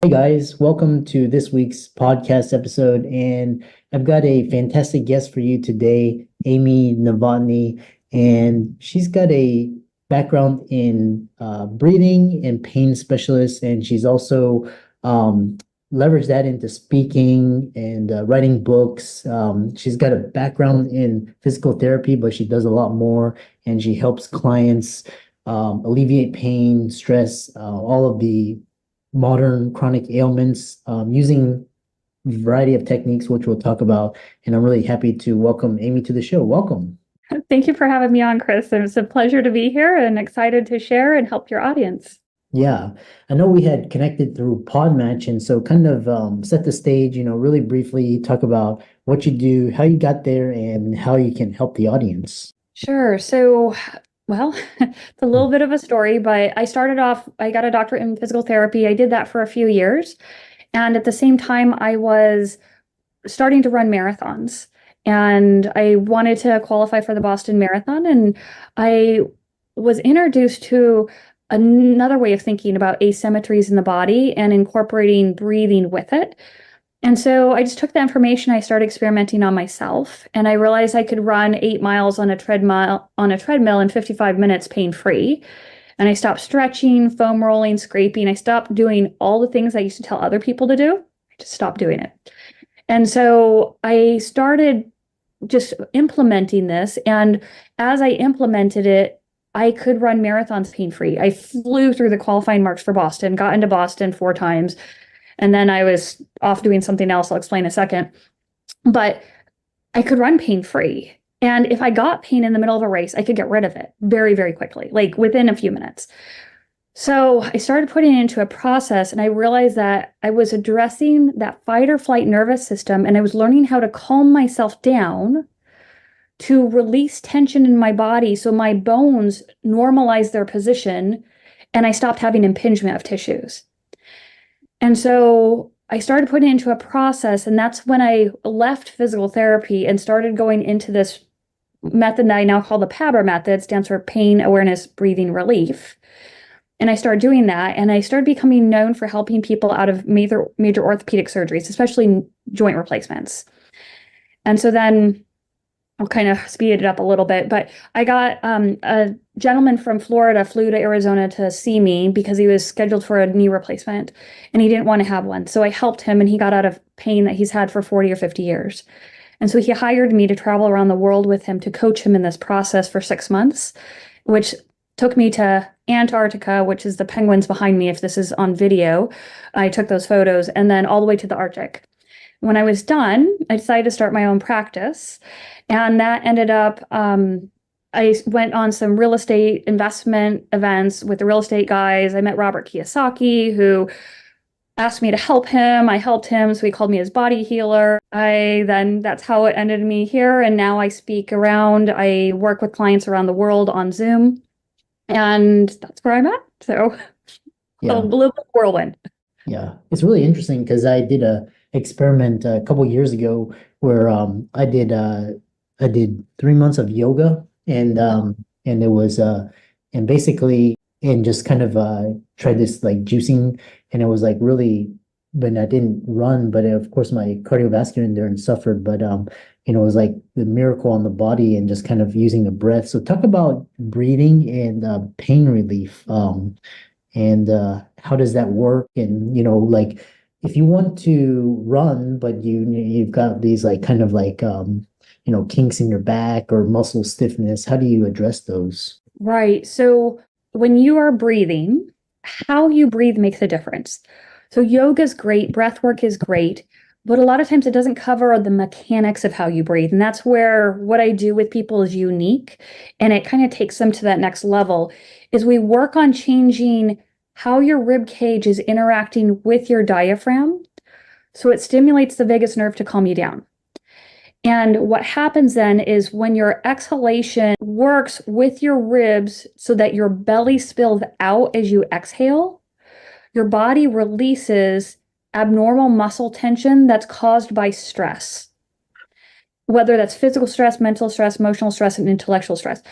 Hey guys, welcome to this week's podcast episode. And I've got a fantastic guest for you today, Amy Novotny. And she's got a background in breathing and pain specialist. And she's also leveraged that into speaking and writing books. She's got a background in physical therapy, but she does a lot more. And she helps clients alleviate pain, stress, all of the modern chronic ailments using a variety of techniques, which we'll talk about. And I'm really happy to welcome Amy to the show. Welcome. Thank you for having me on, Chris. It's a pleasure to be here and excited to share and help your audience. Yeah, I know we had connected through Podmatch, and so kind of set the stage, really briefly talk about what you do, how you got there, and how you can help the audience. Sure. Well, it's a little bit of a story, but I started off, I got a doctorate in physical therapy. I did that for a few years. And at the same time, I was starting to run marathons. And I wanted to qualify for the Boston Marathon. And I was introduced to another way of thinking about asymmetries in the body and incorporating breathing with it. And so I just took the information, I started experimenting on myself, and I realized I could run 8 miles on a treadmill in 55 minutes pain-free. And I stopped stretching, foam rolling, scraping. I stopped doing all the things I used to tell other people to do. I just stopped doing it. And so I started just implementing this. And as I implemented it, I could run marathons pain-free. I flew through the qualifying marks for Boston, got into Boston 4 times. And then I was off doing something else. I'll explain in a second. But I could run pain-free. And if I got pain in the middle of a race, I could get rid of it very, very quickly, like within a few minutes. So I started putting it into a process, and I realized that I was addressing that fight or flight nervous system, and I was learning how to calm myself down to release tension in my body so my bones normalize their position, and I stopped having impingement of tissues. And so I started putting it into a process, and that's when I left physical therapy and started going into this method that I now call the PABR Method. It stands for Pain Awareness Breathing Relief. And I started doing that, and I started becoming known for helping people out of major orthopedic surgeries, especially joint replacements. And so then I'll kind of speed it up a little bit, but I got a gentleman from Florida flew to Arizona to see me because he was scheduled for a knee replacement and he didn't want to have one. So I helped him, and he got out of pain that he's had for 40 or 50 years. And so he hired me to travel around the world with him to coach him in this process for 6 months, which took me to Antarctica, which is the penguins behind me if this is on video. I took those photos, and then all the way to the Arctic. When I was done, I decided to start my own practice. And that ended up, I went on some real estate investment events with the real estate guys. I met Robert Kiyosaki, who asked me to help him. I helped him, so he called me his body healer. That's how it ended me here. And now I speak around. I work with clients around the world on Zoom. And that's where I'm at. So Yeah. a little bit whirlwind. Yeah, it's really interesting because I did a experiment a couple years ago where I did 3 months of yoga, and it was and basically and just kind of tried this like juicing, and it was like really, but I didn't run, but of course my cardiovascular endurance suffered, but it was like the miracle on the body and just kind of using the breath. So talk about breathing and pain relief. And how does that work? And like if you want to run, but you've got these like kind of like kinks in your back or muscle stiffness, how do you address those? Right. So when you are breathing, how you breathe makes a difference. So yoga is great, breath work is great, but a lot of times it doesn't cover the mechanics of how you breathe. And that's where what I do with people is unique, and it kind of takes them to that next level, is we work on changing how your rib cage is interacting with your diaphragm. So it stimulates the vagus nerve to calm you down. And what happens then is when your exhalation works with your ribs so that your belly spills out as you exhale, your body releases abnormal muscle tension that's caused by stress, whether that's physical stress, mental stress, emotional stress, and intellectual stress.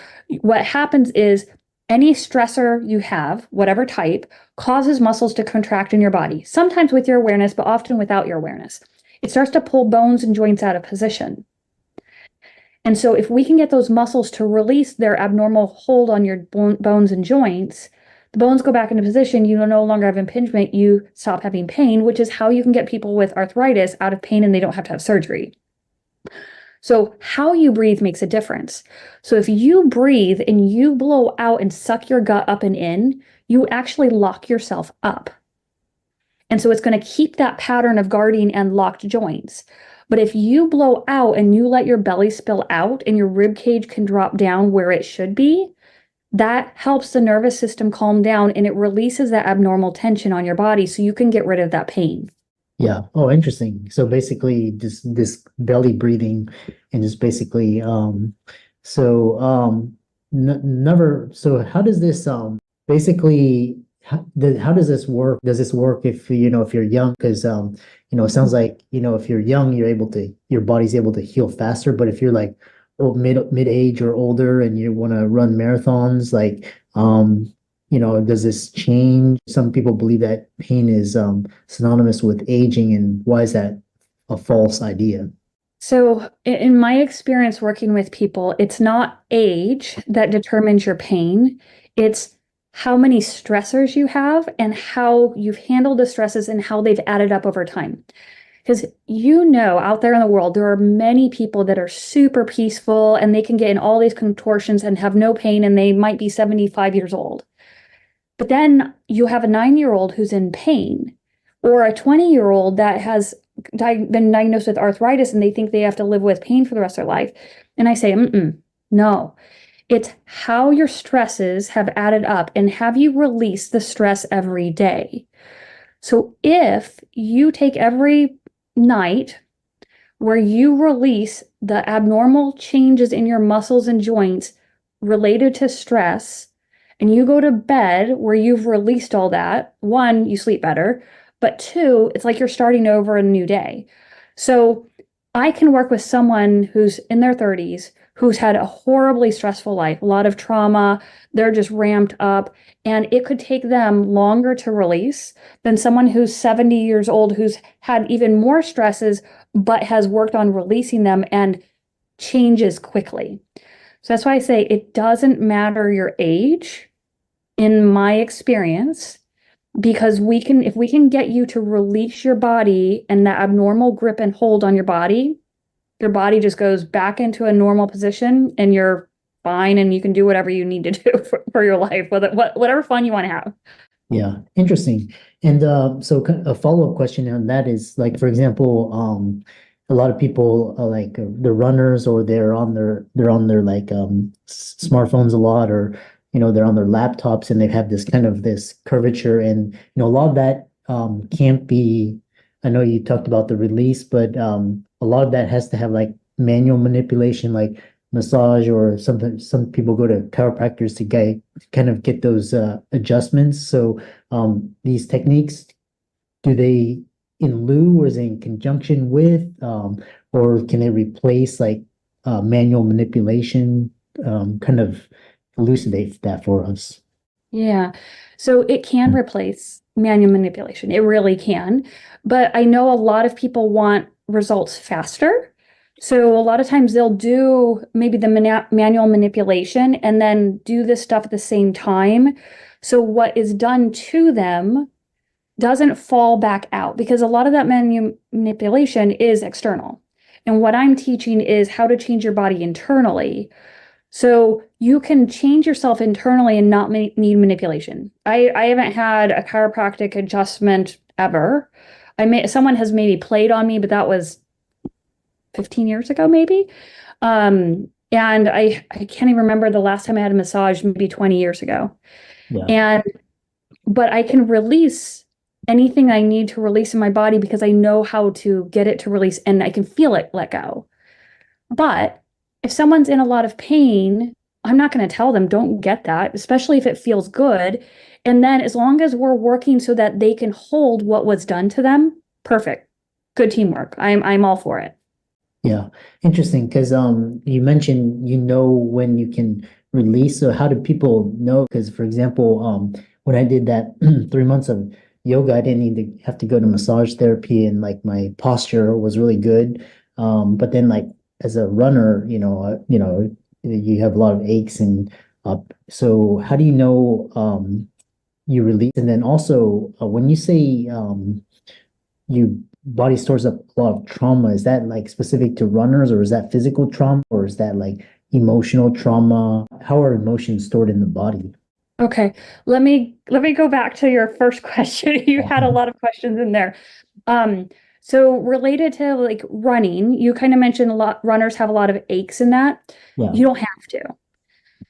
What happens is Any stressor you have, whatever type, causes muscles to contract in your body, sometimes with your awareness, but often without your awareness. It starts to pull bones and joints out of position. And so if we can get those muscles to release their abnormal hold on your bones and joints, the bones go back into position, you no longer have impingement, you stop having pain, which is how you can get people with arthritis out of pain and they don't have to have surgery. So how you breathe makes a difference. So if you breathe and you blow out and suck your gut up and in, you actually lock yourself up. And so it's going to keep that pattern of guarding and locked joints. But if you blow out and you let your belly spill out and your rib cage can drop down where it should be, that helps the nervous system calm down and it releases that abnormal tension on your body so you can get rid of that pain. Yeah. Oh, interesting. So basically this belly breathing and just basically so n never so how does this basically how does this work? Does this work if if you're young? Because it sounds like if you're young, your body's able to heal faster. But if you're like mid age or older and you want to run marathons, like does this change? Some people believe that pain is synonymous with aging, and why is that a false idea? So, in my experience working with people, it's not age that determines your pain. It's how many stressors you have and how you've handled the stresses and how they've added up over time. Because out there in the world, there are many people that are super peaceful and they can get in all these contortions and have no pain and they might be 75 years old. But then you have a 9-year-old who's in pain, or a 20-year-old that has been diagnosed with arthritis and they think they have to live with pain for the rest of their life. And I say, no. It's how your stresses have added up and have you released the stress every day. So if you take every night where you release the abnormal changes in your muscles and joints related to stress, and you go to bed where you've released all that, one, you sleep better, but two, it's like you're starting over a new day. So I can work with someone who's in their 30s, who's had a horribly stressful life, a lot of trauma, they're just ramped up, and it could take them longer to release than someone who's 70 years old, who's had even more stresses, but has worked on releasing them and changes quickly. So that's why I say it doesn't matter your age, in my experience, because if we can get you to release your body and that abnormal grip and hold on your body just goes back into a normal position and you're fine and you can do whatever you need to do for your life, whatever fun you want to have. Yeah, interesting. And so a follow-up question on that is like, for example, a lot of people like the runners, or they're on their like smartphones a lot, or they're on their laptops and they have this curvature, and a lot of that can't be. I know you talked about the release, but a lot of that has to have like manual manipulation, like massage or something. Some people go to chiropractors to get those adjustments. So these techniques, do they in lieu, or is it in conjunction with, or can they replace like manual manipulation? Kind of elucidate that for us. Yeah. So it can replace manual manipulation. It really can. But I know a lot of people want results faster. So a lot of times they'll do maybe the manual manipulation and then do this stuff at the same time. So what is done to them doesn't fall back out, because a lot of that manual manipulation is external. And what I'm teaching is how to change your body internally. So you can change yourself internally and not need manipulation. I haven't had a chiropractic adjustment ever. Someone has maybe played on me, but that was 15 years ago, maybe. And I can't even remember the last time I had a massage, maybe 20 years ago. Yeah. But I can release anything I need to release in my body because I know how to get it to release and I can feel it let go. But if someone's in a lot of pain, I'm not going to tell them don't get that, especially if it feels good. And then as long as we're working so that they can hold what was done to them, perfect. Good teamwork. I'm all for it. Yeah, interesting. Because you mentioned when you can release? So how do people know? Because for example, when I did that 3 months of yoga, I didn't need to have to go to massage therapy, and like my posture was really good. But then like as a runner, you have a lot of aches and so how do you know you release? And then also when you say you body stores up a lot of trauma, is that like specific to runners, or is that physical trauma, or is that like emotional trauma? How are emotions stored in the body? Okay, let me go back to your first question. You had a lot of questions in there. Um, so related to like running, you kind of mentioned a lot runners have a lot of aches in that. Yeah. You don't have to.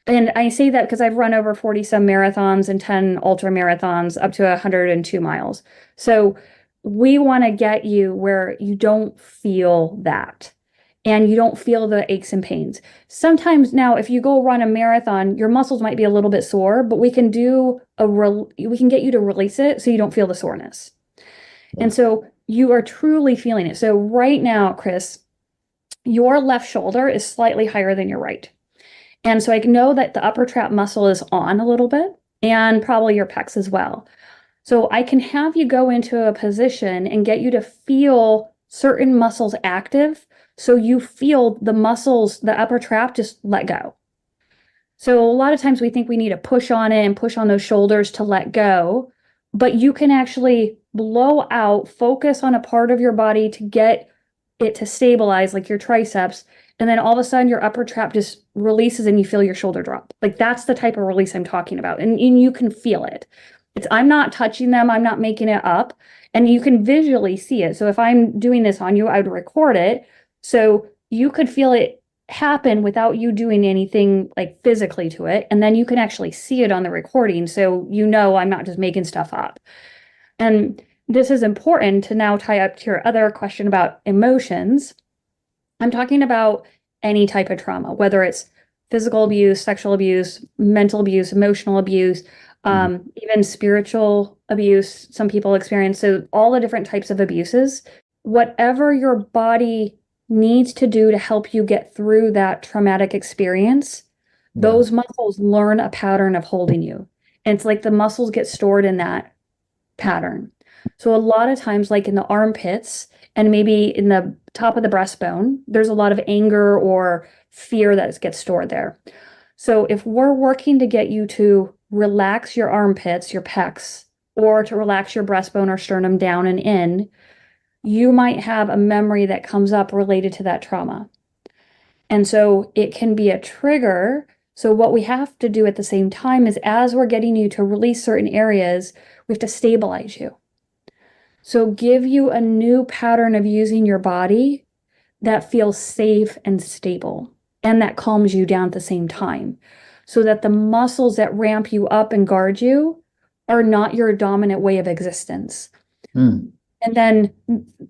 And I say that because I've run over 40 some marathons and 10 ultra marathons up to 102 miles. So we want to get you where you don't feel that and you don't feel the aches and pains. Sometimes now, if you go run a marathon, your muscles might be a little bit sore, but we can we can get you to release it so you don't feel the soreness. Yeah. And so you are truly feeling it. So right now, Chris, your left shoulder is slightly higher than your right. And so I know that the upper trap muscle is on a little bit and probably your pecs as well. So I can have you go into a position and get you to feel certain muscles active. So you feel the muscles, the upper trap just let go. So a lot of times we think we need to push on it and push on those shoulders to let go, but you can actually blow out, focus on a part of your body to get it to stabilize, like your triceps, and then all of a sudden your upper trap just releases and you feel your shoulder drop. Like that's the type of release I'm talking about. And you can feel it. I'm not touching them, I'm not making it up. And you can visually see it. So if I'm doing this on you, I would record it. So you could feel it happen without you doing anything like physically to it. And then you can actually see it on the recording. So you know I'm not just making stuff up. And this is important to now tie up to your other question about emotions. I'm talking about any type of trauma, whether it's physical abuse, sexual abuse, mental abuse, emotional abuse, Mhm. even spiritual abuse, some people experience. So, all the different types of abuses, whatever your body needs to do to help you get through that traumatic experience, Yeah. those muscles learn a pattern of holding you. And it's like the muscles get stored in that pattern. So a lot of times, like in the armpits and maybe in the top of the breastbone, there's a lot of anger or fear that gets stored there. So if we're working to get you to relax your armpits, your pecs, or to relax your breastbone or sternum down and in, you might have a memory that comes up related to that trauma. And so it can be a trigger. So what we have to do at the same time is as we're getting you to release certain areas, we have to stabilize you. So give you a new pattern of using your body that feels safe and stable and that calms you down at the same time. So that the muscles that ramp you up and guard you are not your dominant way of existence. Mm. And then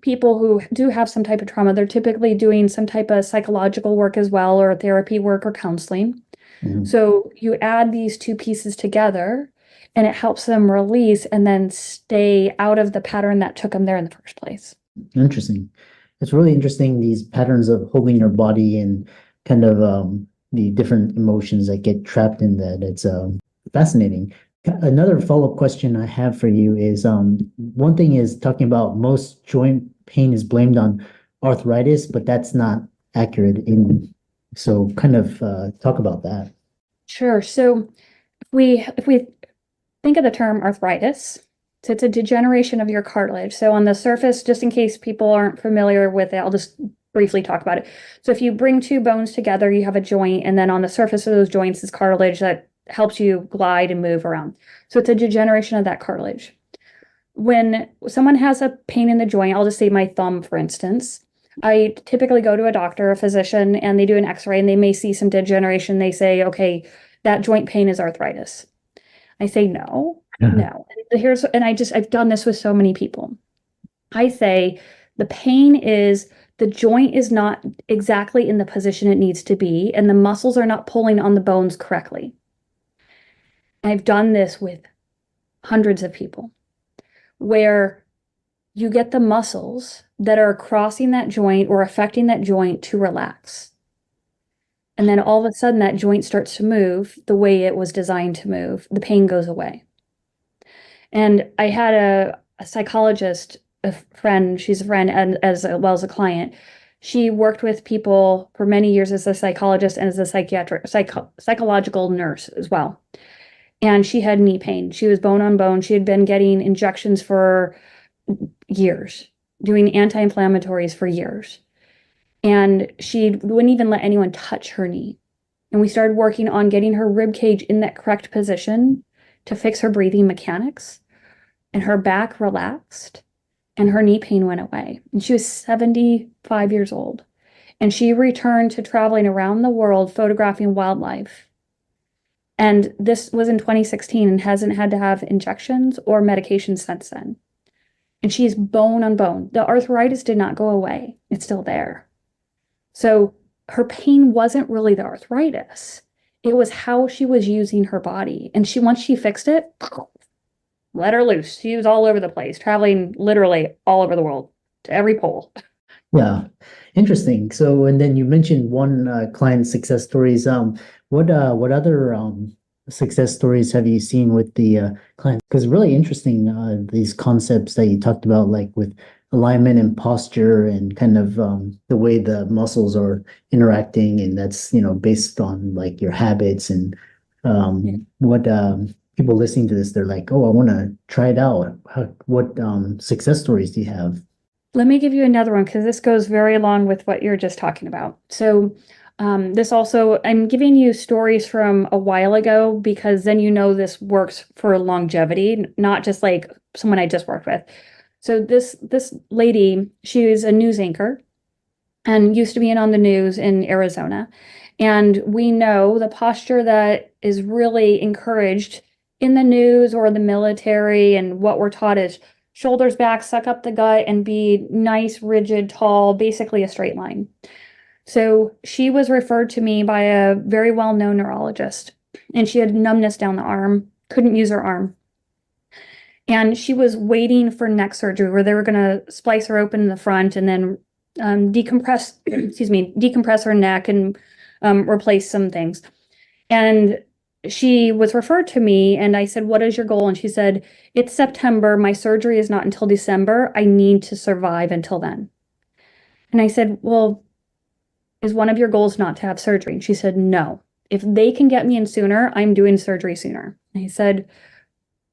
people who do have some type of trauma, they're typically doing some type of psychological work as well, or therapy work or counseling. Mhm. So you add these two pieces together and it helps them release and then stay out of the pattern that took them there in the first place. Interesting. It's really interesting, these patterns of holding your body and kind of the different emotions that get trapped in that. It's fascinating. Another follow-up question I have for you is one thing is talking about most joint pain is blamed on arthritis, but that's not accurate in so kind of talk about that. Sure. So if we think of the term arthritis, so it's a degeneration of your cartilage. So on the surface, just in case people aren't familiar with it, I'll just briefly talk about it. So if you bring two bones together, you have a joint, and then on the surface of those joints is cartilage that helps you glide and move around. So it's a degeneration of that cartilage. When someone has a pain in the joint, I'll just say my thumb, for instance, I typically go to a doctor, a physician, and they do an x-ray and they may see some degeneration. They say, okay, that joint pain is arthritis. I say, no, no. I've done this with so many people. I say the pain is the joint is not exactly in the position it needs to be, and the muscles are not pulling on the bones correctly. I've done this with hundreds of people where you get the muscles that are crossing that joint or affecting that joint to relax. And then all of a sudden that joint starts to move the way it was designed to move. The pain goes away. And I had a psychologist, a friend, she's a friend and as well as a client. She worked with people for many years as a psychologist and as a psychological nurse as well. And she had knee pain. She was bone on bone. She had been getting injections for years, doing anti-inflammatories for years. And she wouldn't even let anyone touch her knee. And we started working on getting her rib cage in that correct position to fix her breathing mechanics. And her back relaxed and her knee pain went away. And she was 75 years old. And she returned to traveling around the world photographing wildlife. And this was in 2016 and hasn't had to have injections or medication since then. And she's bone on bone. The arthritis did not go away. It's still there. So her pain wasn't really the arthritis. It was how she was using her body. And once she fixed it, let her loose. She was all over the place, traveling literally all over the world to every pole. Yeah, interesting. So, and then you mentioned one client success stories. What other success stories have you seen with the clients? Because really interesting, these concepts that you talked about, like with alignment and posture, and kind of the way the muscles are interacting, and that's based on like your habits and Yeah. what people listening to this, they're like, oh, I want to try it out. What success stories do you have? Let me give you another one because this goes very along with what you're just talking about. So, this also, I'm giving you stories from a while ago because then this works for longevity, not just like someone I just worked with. So this lady, she was a news anchor and used to be on the news in Arizona. And we know the posture that is really encouraged in the news or the military, and what we're taught is shoulders back, suck up the gut, and be nice, rigid, tall, basically a straight line. So she was referred to me by a very well-known neurologist, and she had numbness down the arm, couldn't use her arm. And she was waiting for neck surgery where they were going to splice her open in the front and then decompress, decompress her neck and replace some things. And she was referred to me and I said, what is your goal? And she said, it's September. My surgery is not until December. I need to survive until then. And I said, well, is one of your goals not to have surgery? And she said, no. If they can get me in sooner, I'm doing surgery sooner. And I said,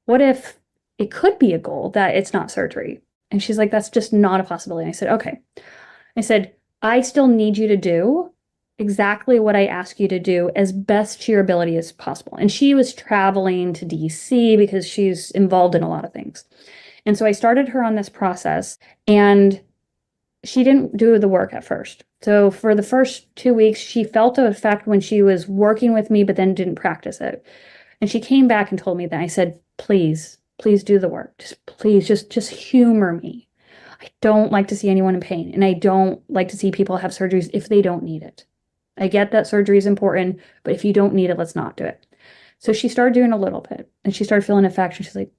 what if it could be a goal that it's not surgery? And she's like, that's just not a possibility. And I said, okay. I said, I still need you to do exactly what I ask you to do as best to your ability as possible. And she was traveling to DC because she's involved in a lot of things. And so I started her on this process and she didn't do the work at first. So for the first 2 weeks, she felt the effect when she was working with me, but then didn't practice it. And she came back and told me that. I said, please do the work. Just humor me. I don't like to see anyone in pain, and I don't like to see people have surgeries if they don't need it. I get that surgery is important, but if you don't need it, let's not do it. So she started doing a little bit, and she started feeling effects, and she's like,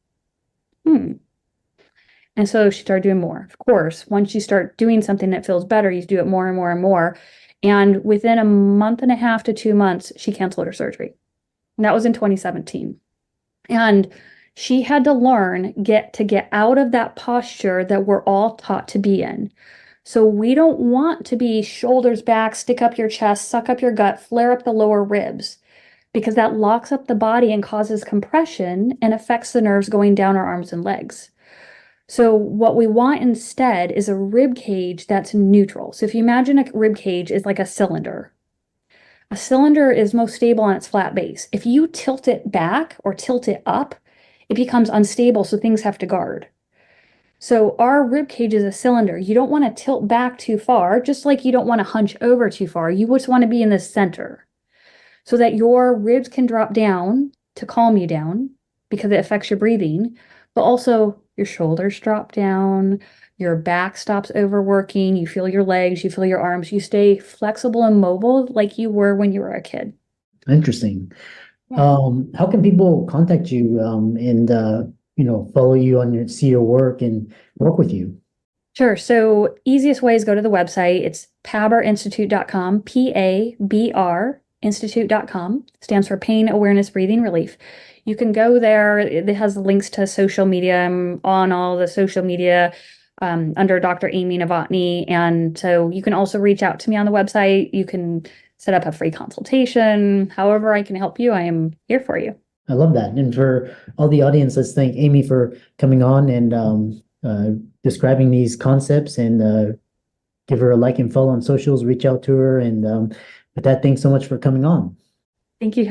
And so she started doing more. Of course, once you start doing something that feels better, you do it more and more and more. And within a month and a half to 2 months, she canceled her surgery. And that was in 2017. And she had to learn to get out of that posture that we're all taught to be in. So we don't want to be shoulders back, stick up your chest, suck up your gut, flare up the lower ribs, because that locks up the body and causes compression and affects the nerves going down our arms and legs. So what we want instead is a rib cage that's neutral. So if you imagine a rib cage is like a cylinder. A cylinder is most stable on its flat base. If you tilt it back or tilt it up, it becomes unstable, so things have to guard. So our rib cage is a cylinder. You don't want to tilt back too far, just like you don't want to hunch over too far. You just want to be in the center so that your ribs can drop down to calm you down because it affects your breathing, but also your shoulders drop down, your back stops overworking, you feel your legs, you feel your arms, you stay flexible and mobile like you were when you were a kid. Interesting. Yeah. How can people contact you and follow you on see your work and work with you? Sure. So easiest way is go to the website. It's pabrinstitute.com, PABR Institute.com, stands for Pain Awareness Breathing Relief. You can go there. It has links to social media. I'm on all the social media under Dr. Amy Novotny. And so you can also reach out to me on the website. You can set up a free consultation. However I can help you, I am here for you. I love that. And for all the audience, let's thank Amy for coming on and describing these concepts, and give her a like and follow on socials, reach out to her. And with that, thanks so much for coming on. Thank you.